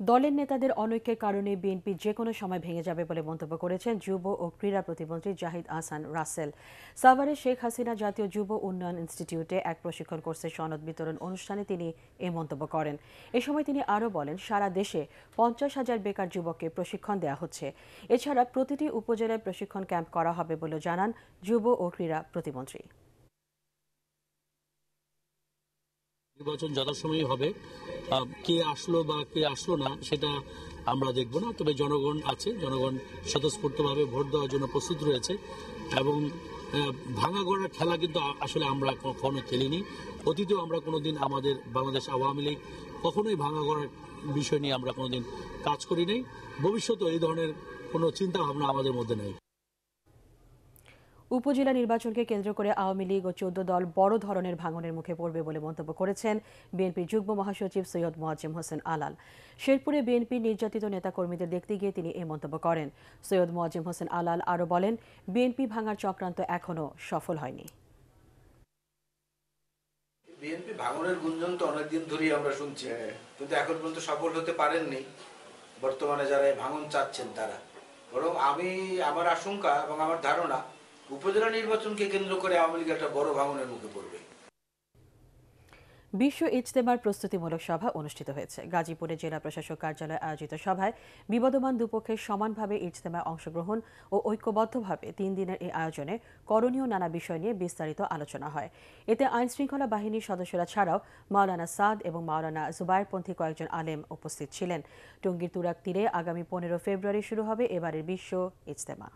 দলের নেতাদের অনৈক্যের কারণে বিএনপি যেকোনো সময় ভেঙে যাবে বলে মন্তব্য করেছেন যুব ও ক্রীড়া প্রতিমন্ত্রী জাহিদ আহসান রাসেল। সাভারে শেখ হাসিনা জাতীয় যুব উন্নয়ন ইনস্টিটিউটে এক প্রশিক্ষণ কোর্সের সনদ বিতরণ অনুষ্ঠানে তিনি এই মন্তব্য করেন। এ সময় তিনি আরও বলেন, সারা দেশে 50,000 বেকার যুবককে প্রশিক্ষণ দেওয়া হচ্ছে। এছাড়া প্রতিটি উপজেলায় প্রশিক্ষণ ক্যাম্প করা হবে বলে জানান যুব ও ক্রীড়া প্রতিমন্ত্রী। নির্বাচন যথাসময়ে হবে, কে আসলো বা কে আসলো না সেটা আমরা দেখব না, তবে জনগণ আছে, জনগণ স্বতঃস্ফূর্তভাবে ভোট দেওয়ার জন্য প্রস্তুত রয়েছে এবং ভাঙা গড়ার খেলা কিন্তু আসলে আমরা কখনো খেলিনি। অতীতেও আমরা কোনোদিন আমাদের বাংলাদেশ আওয়ামী লীগ কখনোই ভাঙা গড়ার বিষয় নিয়ে আমরা কোনোদিন কাজ করি নাই। ভবিষ্যতে এই ধরনের কোনো চিন্তা ভাবনা আমাদের মধ্যে নেই। উপজেলা নির্বাচনকে কেন্দ্র করে আওয়ামী লীগ ও 14 দল বড় ধরনের ভাঙনের মুখে পড়বে বলে মন্তব্য করেছেন বিএনপির যুগ্ম মহাসচিব সৈয়দ মোয়াজ্জেম হোসেন আলাল। শেরপুরে বিএনপির নির্যাতিত নেতাকর্মীদের দেখতে গিয়ে তিনি এই মন্তব্য করেন। সৈয়দ মোয়াজ্জেম হোসেন আলাল আরও বলেন, বিএনপি ভাঙার চক্রান্ত এখনও সফল হয়নি। বিএনপি ভাঙনের গুঞ্জন তো অনেকদিন ধরেই আমরা শুনছি, কিন্তু এখন পর্যন্ত সফল হতে পারেননি বর্তমানে যারা ভাঙন চাচ্ছেন তারা। বরং আমার আশঙ্কা এবং আমার ধারণা, উপজেলা নির্বাচনকে কেন্দ্র করে আওয়ামী লীগ একটা বড় ভাঙনের মুখে পড়বে। বিশ্ব ইজতেমার প্রস্তুতিমূলক সভা অনুষ্ঠিত হয়েছে। গাজীপুরে জেলা প্রশাসক কার্যালয়ে আয়োজিত সভায় বিবদমান দুপক্ষের সমানভাবে ইজতেমায় অংশগ্রহণ ও ঐক্যবদ্ধভাবে 3 দিনের এই আয়োজনে করণীয় নানা বিষয় নিয়ে বিস্তারিত আলোচনা হয়। এতে আইনশৃঙ্খলা বাহিনীর সদস্যরা ছাড়াও মাওলানা সাদ এবং মাওলানা জুবায়েরপন্থী কয়েকজন আলেম উপস্থিত ছিলেন। টঙ্গীর তুরাগ তীরে আগামী 15 ফেব্রুয়ারি শুরু হবে এবারের বিশ্ব ইজতেমা।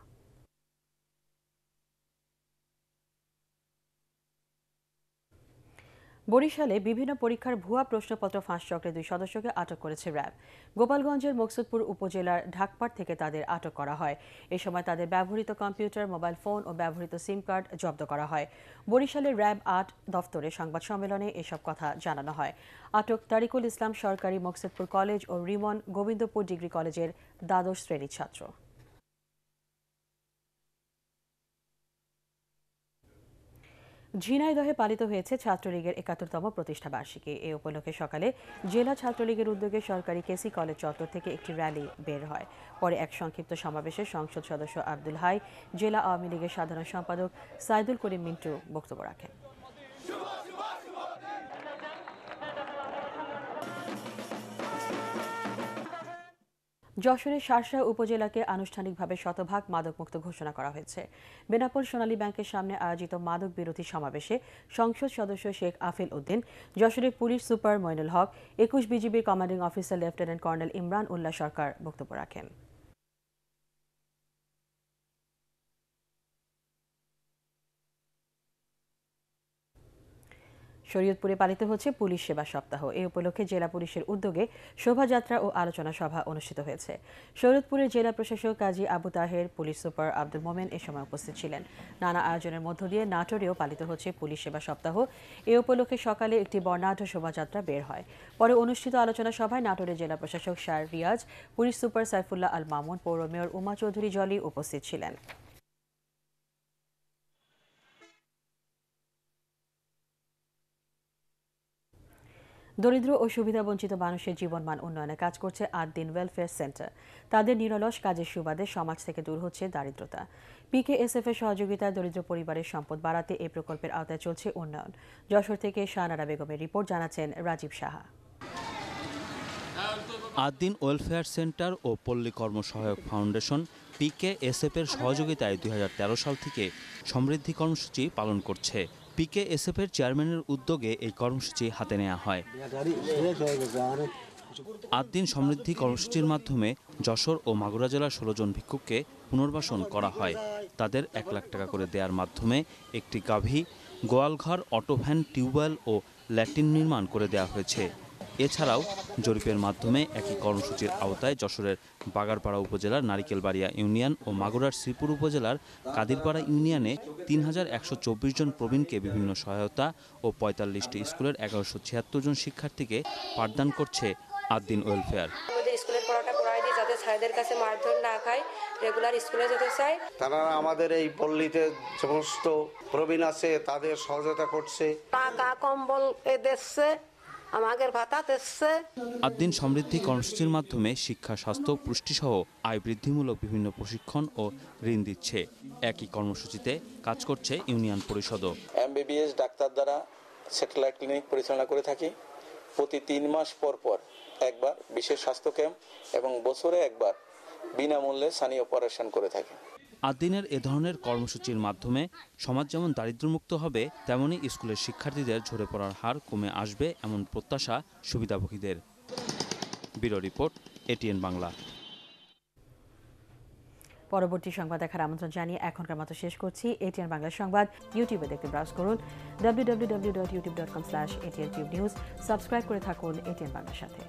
বরিশালে বিভিন্ন পরীক্ষার ভুয়া প্রশ্নপত্র ফাঁস চক্রে 2 সদস্যকে আটক করেছে র্যাব। গোপালগঞ্জের মকসুদপুর উপজেলার ঢাকপাড় থেকে তাদের আটক করা হয়। এ সময় তাদের ব্যবহৃত কম্পিউটার, মোবাইল ফোন ও ব্যবহৃত সিম কার্ড জব্দ করা হয়। বরিশালের র্যাব 8 দফতরে সংবাদ সম্মেলনে এসব কথা জানানো হয়। আটক তারিকুল ইসলাম সরকারি মকসুদপুর কলেজ ও রিমন গোবিন্দপুর ডিগ্রি কলেজের দ্বাদশ শ্রেণীর ছাত্র। ঝিনাইদহে পালিত হয়েছে ছাত্রলীগের 71তম প্রতিষ্ঠা বার্ষিকী। এ উপলক্ষে সকালে জেলা ছাত্রলীগের উদ্যোগে সরকারি কেসি কলেজ চত্বর থেকে একটি র্যালি বের হয়। পরে এক সংক্ষিপ্ত সমাবেশে সংসদ সদস্য আব্দুল হাই, জেলা আওয়ামী লীগের সাধারণ সম্পাদক সাইদুল করিম মিন্টু বক্তব্য রাখেন। যশোরের শার্শা উপজেলাকে আনুষ্ঠানিকভাবে শতভাগ মাদকমুক্ত ঘোষণা করা হয়েছে। বেনাপোল সোনালী ব্যাংকের সামনে আয়োজিত মাদক বিরোধী সমাবেশে সংসদ সদস্য শেখ আফিল উদ্দিন, যশোরের পুলিশ সুপার মইনুল হক, 21 বিজিবির commanding officer lieutenant colonel Imran Ullah Sarkar বক্তব্য রাখেন। শরীয়তপুরে পালিত হচ্ছে পুলিশ সেবা সপ্তাহ। এই উপলক্ষে জেলা পুলিশের উদ্যোগে শোভাযাত্রা ও আলোচনা সভা অনুষ্ঠিত হয়েছে। শরীয়তপুরের জেলা প্রশাসক কাজী আবু তাহের, পুলিশ সুপার আব্দুল মোমেন এ সময় উপস্থিত ছিলেন। নানা আয়োজনের মধ্য দিয়ে নাটোরেও পালিত হচ্ছে পুলিশ সেবা সপ্তাহ। এ উপলক্ষে সকালে একটি বর্ণাঢ্য শোভাযাত্রা বের হয়। পরে অনুষ্ঠিত আলোচনা সভায় নাটোরের জেলা প্রশাসক শার রিয়াজ, পুলিশ সুপার সাইফুল্লাহ আল মামুন, পৌর মেয়র উমা চৌধুরী জলি উপস্থিত ছিলেন। দরিদ্র ও সুবিধাবঞ্চিত মানুষের জীবনমান উন্নয়নে কাজ করছে 8 দিন ওয়েলফেয়ার সেন্টার। তাদের নিরলস কাজের সুবাদে সমাজ থেকে দূর হচ্ছে দারিদ্রতা। পিকেএসএফ এর সহযোগিতায় দরিদ্র পরিবারের সম্পদ বাড়াতে এই প্রকল্পের আওতায় চলছে উন্নয়ন। যশোর থেকে শাহনারা বেগমের রিপোর্ট, জানাচ্ছেন রাজীব সাহা। 8 দিন ওয়েলফেয়ার সেন্টার ও পল্লী কর্মসহায়ক ফাউন্ডেশন পিকেএসএফ এর সহযোগিতায় 2013 সাল থেকে সমৃদ্ধি কর্মসূচি পালন করছে। পিকেএসএফ এর চেয়ারম্যানের উদ্যোগে এই কর্মসূচি হাতে নেওয়া হয়। 8 দিন সমৃদ্ধি কর্মসূচির মাধ্যমে যশোর ও মাগুরা জেলার 16 জন ভিক্ষুককে পুনর্বাসন করা হয়। তাদের 1 লাখ টাকা করে দেওয়ার মাধ্যমে একটি গাভী, গোয়ালঘর, অটোভ্যান, টিউবওয়েল ও ল্যাট্রিন নির্মাণ করে দেওয়া হয়েছে। এছাড়াও জরিপের মাধ্যমে একই কর্মসূচির আওতায় যশোরের বাগারপাড়া উপজেলার নারিকেলবাড়িয়া ইউনিয়ন ও মাগুরার শ্রীপুর উপজেলার কাদিরপাড়া ইউনিয়নে 3124 জন প্রবীণকে বিভিন্ন সহায়তা ও 45টি স্কুলের 1176 জন শিক্ষার্থীকে পাঠদান করছে 8 দিন ওয়েলফেয়ার। স্কুলের পড়াটা পড়াই দিই যাতে ছাত্রদের কাছে মারধর না খায়, রেগুলার স্কুলে যেতে চায়। তারা আমাদের এই পল্লীতে সমস্ত প্রবীণ আছে তাদের সহযোগিতা করছে, টাকা কম্বল দিচ্ছে, আমাদের ভাতা দিচ্ছে। আদ্দিন সমৃদ্ধি কর্মসূচির মাধ্যমে শিক্ষা, স্বাস্থ্য, পুষ্টিসহ আয় বৃদ্ধিমূলক বিভিন্ন প্রশিক্ষণ ও ঋণ দিচ্ছে। একই কর্মসূচিতে কাজ করছে ইউনিয়ন পরিষদও। MBBS ডাক্তার দ্বারা স্যাটেলাইট ক্লিনিক পরিচালনা করে থাকি। প্রতি 3 মাস পর পর একবার বিশেষ স্বাস্থ্য ক্যাম্প এবং বছরে একবার বিনামূল্যে সানি অপারেশন করে থাকি। আদ্দিনের এ ধরনের কর্মসূচির মাধ্যমে সমাজ যেমন দারিদ্র্যমুক্ত হবে, তেমনি স্কুলের শিক্ষার্থীদের ঝরে পড়ার হার কমে আসবে এমন প্রত্যাশা সুবিধাভোগীদের। Bureau report, ATN Bangla. পরবর্তী সংবাদ দেখার আমন্ত্রণ জানিয়ে এখনকার মতো শেষ করছি। ATN বাংলা সংবাদ ইউটিউবে দেখতে ব্রাউজ করুন www.youtube.com/ATN Tube News। সাবস্ক্রাইব করে থাকুন ATN বাংলার সাথে।